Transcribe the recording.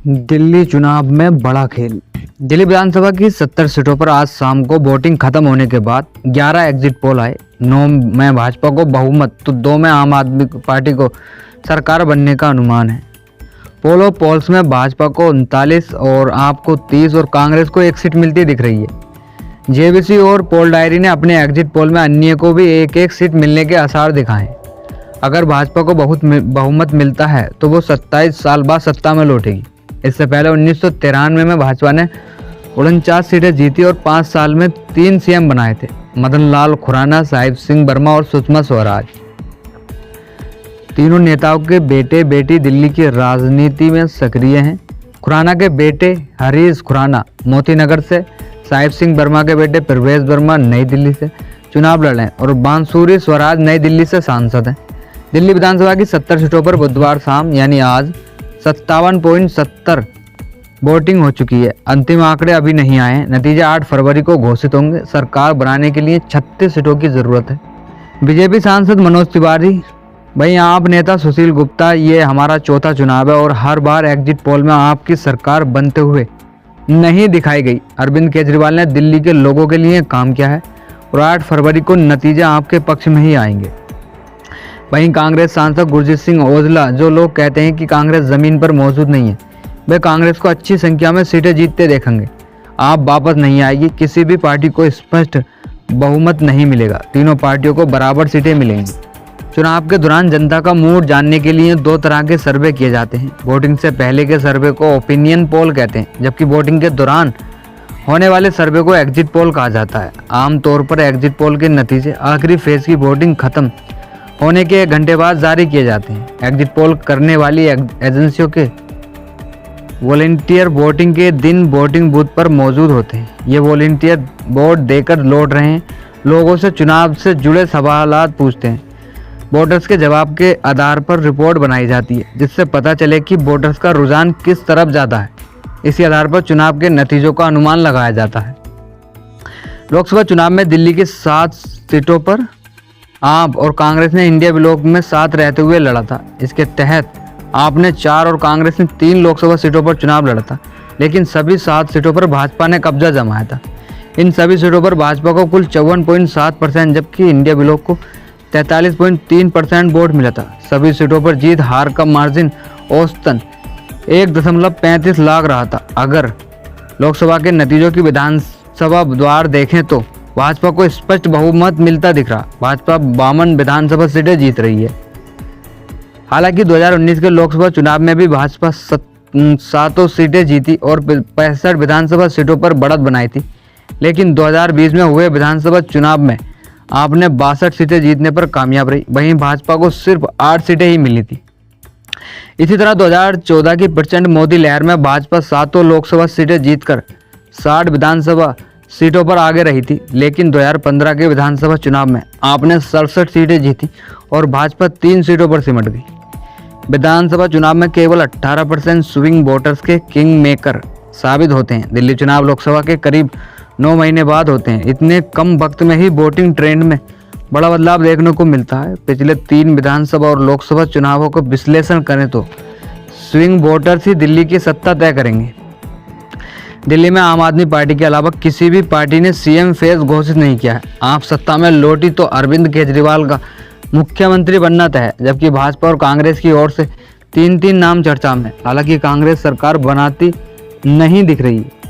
दिल्ली चुनाव में बड़ा खेल। दिल्ली विधानसभा की 70 सीटों पर आज शाम को वोटिंग खत्म होने के बाद 11 एग्जिट पोल आए। 9 में भाजपा को बहुमत तो 2 में आम आदमी पार्टी को सरकार बनने का अनुमान है। पोल ऑफ पोल्स में भाजपा को 39 और आप को 30 और कांग्रेस को 1 सीट मिलती दिख रही है। जेबीसी और पोल डायरी ने अपने एग्जिट पोल में अन्य को भी एक सीट मिलने के आसार दिखाए। अगर भाजपा को बहुमत मिलता है तो वो 27 साल बाद सत्ता में लौटेगी। इससे पहले 1993 में भाजपा ने 49 सीटें जीती और 5 साल में 3 सीएम बनाए थे, मदन लाल खुराना, साहिब सिंह वर्मा और सुषमा स्वराज। तीनों नेताओं के बेटे बेटी दिल्ली की राजनीति में सक्रिय हैं। खुराना के बेटे हरीश खुराना मोती नगर से, साहिब सिंह वर्मा के बेटे प्रवेश वर्मा नई दिल्ली से चुनाव लड़े और बांसुरी स्वराज नई दिल्ली से सांसद हैं। दिल्ली विधानसभा की 70 सीटों पर बुधवार शाम यानी आज 57.70 वोटिंग हो चुकी है। अंतिम आंकड़े अभी नहीं आए हैं। नतीजे 8 फरवरी को घोषित होंगे। सरकार बनाने के लिए 36 सीटों की जरूरत है। बीजेपी सांसद मनोज तिवारी, भाई आप नेता सुशील गुप्ता, ये हमारा चौथा चुनाव है और हर बार एग्जिट पोल में आपकी सरकार बनते हुए नहीं दिखाई गई। अरविंद केजरीवाल ने दिल्ली के लोगों के लिए काम किया है और 8 फरवरी को नतीजे आपके पक्ष में ही आएंगे। वहीं कांग्रेस सांसद गुरजीत सिंह औजला, जो लोग कहते हैं कि कांग्रेस जमीन पर मौजूद नहीं है, वे कांग्रेस को अच्छी संख्या में सीटें जीतते देखेंगे। आप वापस नहीं आएगी। किसी भी पार्टी को स्पष्ट बहुमत नहीं मिलेगा। तीनों पार्टियों को बराबर सीटें मिलेंगी। चुनाव के दौरान जनता का मूड जानने के लिए 2 तरह के सर्वे किए जाते हैं। वोटिंग से पहले के सर्वे को ओपिनियन पोल कहते हैं, जबकि वोटिंग के दौरान होने वाले सर्वे को एग्जिट पोल कहा जाता है। आमतौर पर एग्जिट पोल के नतीजे आखिरी फेज की वोटिंग खत्म होने के 1 घंटे बाद जारी किए जाते हैं। एग्जिट पोल करने वाली एजेंसियों के वॉलंटियर वोटिंग के दिन वोटिंग बूथ पर मौजूद होते हैं। ये वॉलंटियर वोट देकर लौट रहे लोगों से चुनाव से जुड़े सवालात पूछते हैं। वोटर्स के जवाब के आधार पर रिपोर्ट बनाई जाती है, जिससे पता चले कि वोटर्स का रुझान किस तरफ ज़्यादा है। इसी आधार पर चुनाव के नतीजों का अनुमान लगाया जाता है। लोकसभा चुनाव में दिल्ली की 7 सीटों पर आप और कांग्रेस ने इंडिया ब्लॉक में 7 रहते हुए लड़ा था। इसके तहत आपने 4 और कांग्रेस ने 3 लोकसभा सीटों पर चुनाव लड़ा था, लेकिन सभी 7 सीटों पर भाजपा ने कब्जा जमाया था। इन सभी सीटों पर भाजपा को कुल 54.7%, जबकि इंडिया ब्लॉक को 43.3% वोट मिला था। सभी सीटों पर जीत हार का मार्जिन औसतन 1.35 लाख रहा था। अगर लोकसभा के नतीजों की विधानसभा द्वार देखें तो भाजपा को स्पष्ट बहुमत मिलता दिख रहा। भाजपा 52 विधानसभा सीटें जीत रही है। हालांकि 2019 के लोकसभा चुनाव में भी भाजपा 7 सीटें जीती और 65 विधानसभा सीटों पर बढ़त बनाई थी, लेकिन 2020 में हुए विधानसभा चुनाव में आपने 62 सीटें जीतने पर कामयाब रही। वहीं भाजपा को सिर्फ 8 सीटें ही मिली थी। इसी तरह 2014 की प्रचंड मोदी लहर में भाजपा 7 लोकसभा सीटें जीतकर 60 विधानसभा सीटों पर आगे रही थी, लेकिन 2015 के विधानसभा चुनाव में आपने 67 सीटें जीती और भाजपा 3 सीटों पर सिमट गई। विधानसभा चुनाव में केवल 18% स्विंग वोटर्स के किंग मेकर साबित होते हैं। दिल्ली चुनाव लोकसभा के करीब 9 महीने बाद होते हैं। इतने कम वक्त में ही वोटिंग ट्रेंड में बड़ा बदलाव देखने को मिलता है। पिछले 3 विधानसभा और लोकसभा चुनावों को विश्लेषण करें तो स्विंग वोटर्स ही दिल्ली की सत्ता तय करेंगे। दिल्ली में आम आदमी पार्टी के अलावा किसी भी पार्टी ने सीएम फेज घोषित नहीं किया है। आप सत्ता में लौटी तो अरविंद केजरीवाल का मुख्यमंत्री बनना तय है, जबकि भाजपा और कांग्रेस की ओर से 3 नाम चर्चा में। हालांकि कांग्रेस सरकार बनाती नहीं दिख रही है।